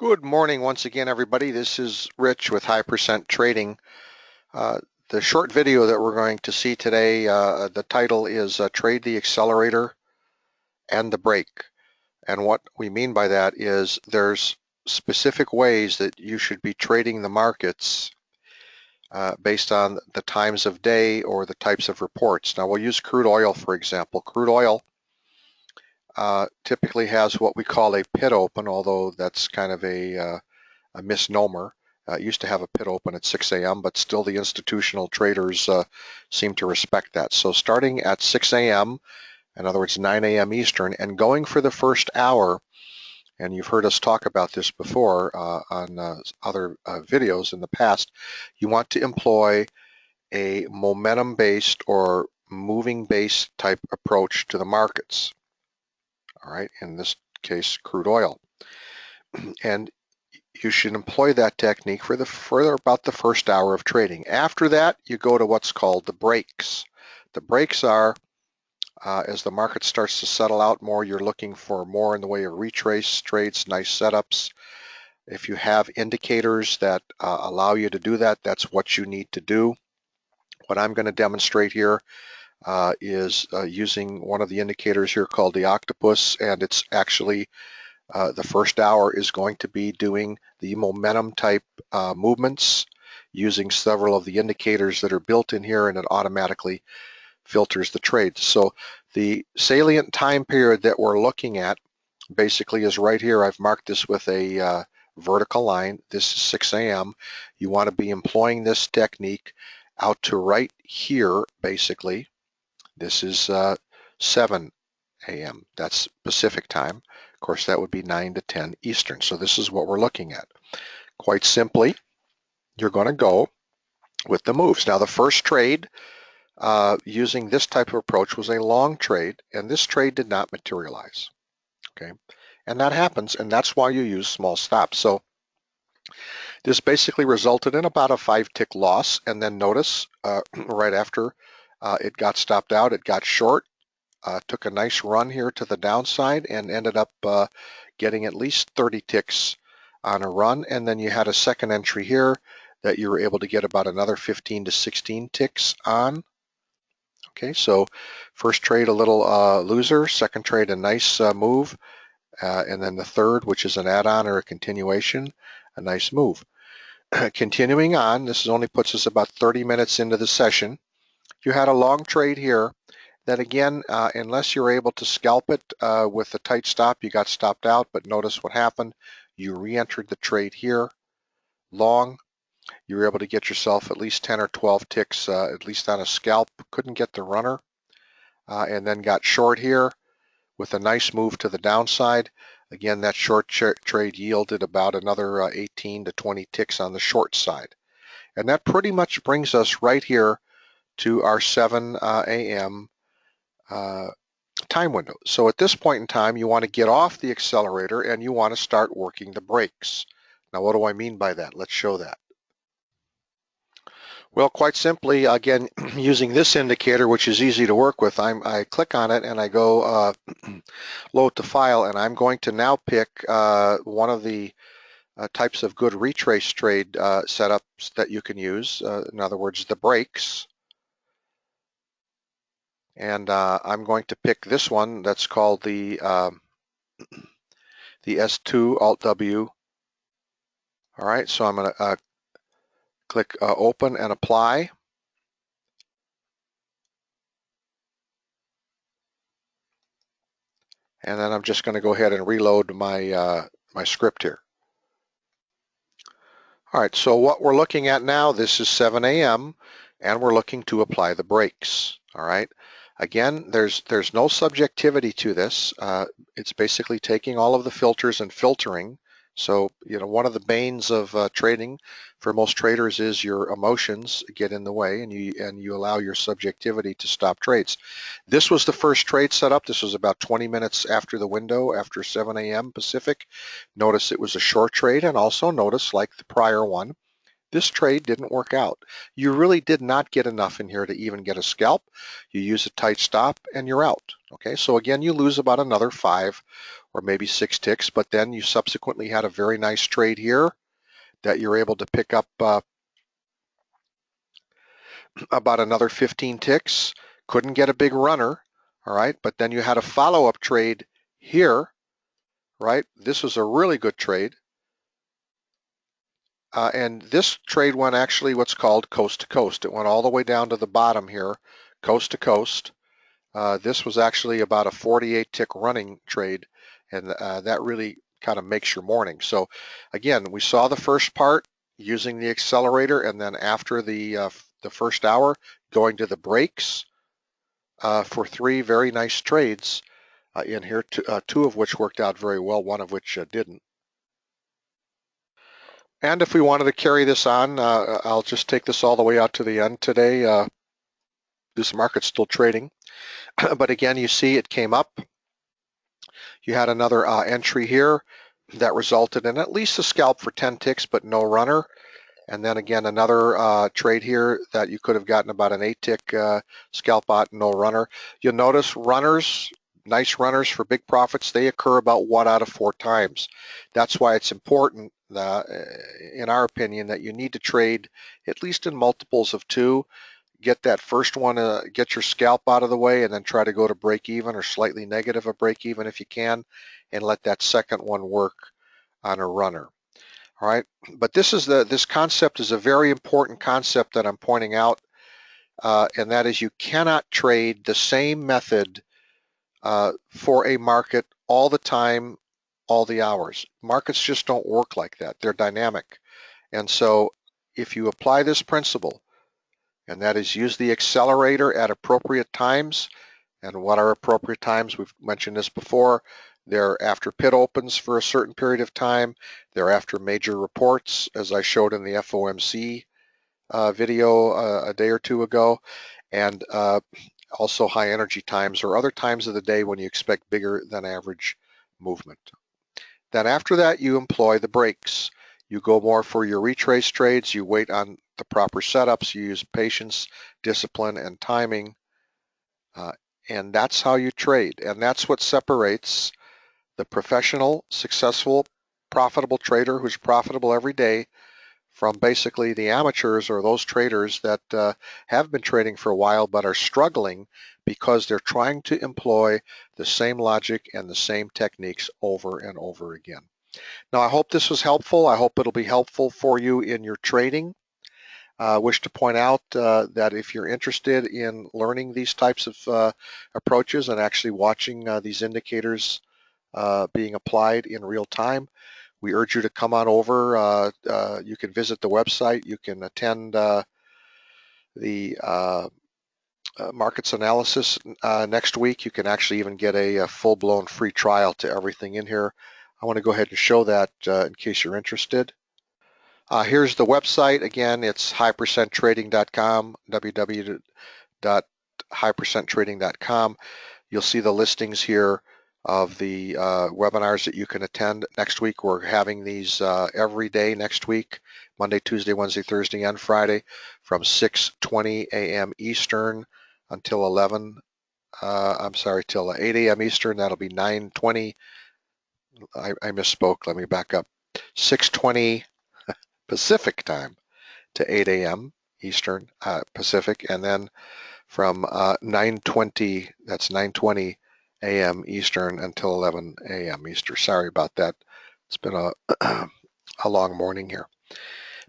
Good morning once again, everybody. This is Rich with High Percent Trading. The short video that we're going to see today, the title is Trade the Accelerator and the Break. And what we mean by that is there's specific ways that you should be trading the markets based on the times of day or the types of reports. Now we'll use crude oil, for example. Crude oil typically has what we call a pit open, although that's kind of a misnomer. It used to have a pit open at 6 a.m., but still the institutional traders seem to respect that. So starting at 6 a.m., in other words, 9 a.m. Eastern, and going for the first hour, and you've heard us talk about this before on other videos in the past, you want to employ a momentum-based or moving-based type approach to the markets. All right, in this case, crude oil. And you should employ that technique for about the first hour of trading. After that, you go to what's called the breaks. The breaks are, as the market starts to settle out more, you're looking for more in the way of retrace trades, nice setups. If you have indicators that allow you to do that, that's what you need to do. What I'm going to demonstrate here is using one of the indicators here called the octopus, and it's actually the first hour is going to be doing the momentum type movements using several of the indicators that are built in here, and it automatically filters the trades. So the salient time period that we're looking at basically is right here. I've marked this with a vertical line. This is 6 a.m. You want to be employing this technique out to right here, basically. This is 7 a.m. That's Pacific time. Of course, that would be 9 to 10 Eastern. So this is what we're looking at. Quite simply, you're going to go with the moves. Now, the first trade using this type of approach was a long trade, and this trade did not materialize. Okay, and that happens, and that's why you use small stops. So this basically resulted in about a 5-tick loss, and then notice right after it got stopped out, it got short. Took a nice run here to the downside and ended up getting at least 30 ticks on a run, and then you had a second entry here that you were able to get about another 15 to 16 ticks on. Okay, so first trade a little loser, second trade a nice move, and then the third, which is an add-on or a continuation, a nice move. Continuing on, this only puts us about 30 minutes into the session. You had a long trade here that, again, unless you're able to scalp it with a tight stop, you got stopped out, but notice what happened. You re-entered the trade here, long. You were able to get yourself at least 10 or 12 ticks, at least on a scalp. Couldn't get the runner, and then got short here with a nice move to the downside. Again, that short trade yielded about another 18 to 20 ticks on the short side. And that pretty much brings us right here to our 7 a.m. Time window. So at this point in time, you want to get off the accelerator and you want to start working the brakes. Now, what do I mean by that? Let's show that. Well, quite simply, again, using this indicator, which is easy to work with, I click on it and I go load to file, and I'm going to now pick one of the types of good retrace trade setups that you can use. In other words, the brakes. And I'm going to pick this one that's called the S2 Alt W. All right, so I'm going to click open and apply. And then I'm just going to go ahead and reload my my script here. All right, so what we're looking at now, this is 7 a.m. and we're looking to apply the brakes. All right. Again, there's no subjectivity to this. It's basically taking all of the filters and filtering. So, you know, one of the banes of trading for most traders is your emotions get in the way, and you allow your subjectivity to stop trades. This was the first trade set up. This was about 20 minutes after the window, after 7 a.m. Pacific. Notice it was a short trade, and also notice, like the prior one, this trade didn't work out. You really did not get enough in here to even get a scalp. You use a tight stop and you're out. Okay, so again, you lose about another 5 or maybe 6 ticks, but then you subsequently had a very nice trade here that you're able to pick up about another 15 ticks. Couldn't get a big runner, all right, but then you had a follow-up trade here, right? This was a really good trade. And this trade went actually what's called coast to coast. It went all the way down to the bottom here, coast to coast. This was actually about a 48 tick running trade, and that really kind of makes your morning. So again, we saw the first part using the accelerator, and then after the first hour, going to the breaks for 3 very nice trades in here, 2 of which worked out very well, 1 of which didn't. And if we wanted to carry this on, I'll just take this all the way out to the end today. This market's still trading, but again, you see it came up. You had another entry here that resulted in at least a scalp for 10 ticks, but no runner. And then again, another trade here that you could have gotten about an 8 tick scalp out, no runner. You'll notice runners, nice runners for big profits, they occur about 1 out of 4 times. That's why it's important, in our opinion, that you need to trade at least in multiples of 2. Get that first one, get your scalp out of the way, and then try to go to break even or slightly negative of break even if you can, and let that second one work on a runner. All right, but this concept is a very important concept that I'm pointing out, and that is you cannot trade the same method for a market all the time, all the hours. Markets just don't work like that. They're dynamic. And so if you apply this principle, and that is use the accelerator at appropriate times, and what are appropriate times? We've mentioned this before. They're after pit opens for a certain period of time. They're after major reports, as I showed in the FOMC video a day or 2 ago, and also high energy times or other times of the day when you expect bigger than average movement. Then after that, you employ the breaks. You go more for your retrace trades. You wait on the proper setups. You use patience, discipline, and timing. And that's how you trade. And that's what separates the professional, successful, profitable trader who's profitable every day from basically the amateurs or those traders that have been trading for a while but are struggling because they're trying to employ the same logic and the same techniques over and over again. Now, I hope this was helpful. I hope it'll be helpful for you in your trading. I wish to point out that if you're interested in learning these types of approaches and actually watching these indicators being applied in real time, we urge you to come on over. You can visit the website. You can attend the markets analysis next week. You can actually even get a full-blown free trial to everything in here. I want to go ahead and show that in case you're interested. Here's the website. Again, it's high%trading.com, www.high%trading.com. You'll see the listings here of the webinars that you can attend. Next week, we're having these every day next week, Monday, Tuesday, Wednesday, Thursday, and Friday from 6:20 a.m. Eastern until till 8 a.m. Eastern. That'll be 9:20. I misspoke. Let me back up. 6:20 Pacific time to 8 a.m. Eastern Pacific, and then from 9:20, that's 9:20 a.m. Eastern until 11 a.m. Eastern. Sorry about that. It's been a long morning here.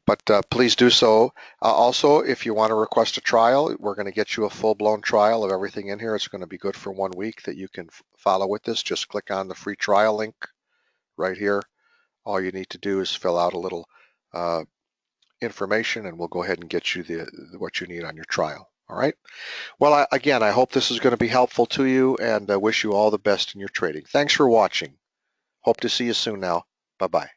But please do so. Also, if you want to request a trial, we're going to get you a full-blown trial of everything in here. It's going to be good for 1 week that you can follow with this. Just click on the free trial link right here. All you need to do is fill out a little information, and we'll go ahead and get you what you need on your trial. All right. Well, again, I hope this is going to be helpful to you, and I wish you all the best in your trading. Thanks for watching. Hope to see you soon now. Bye-bye.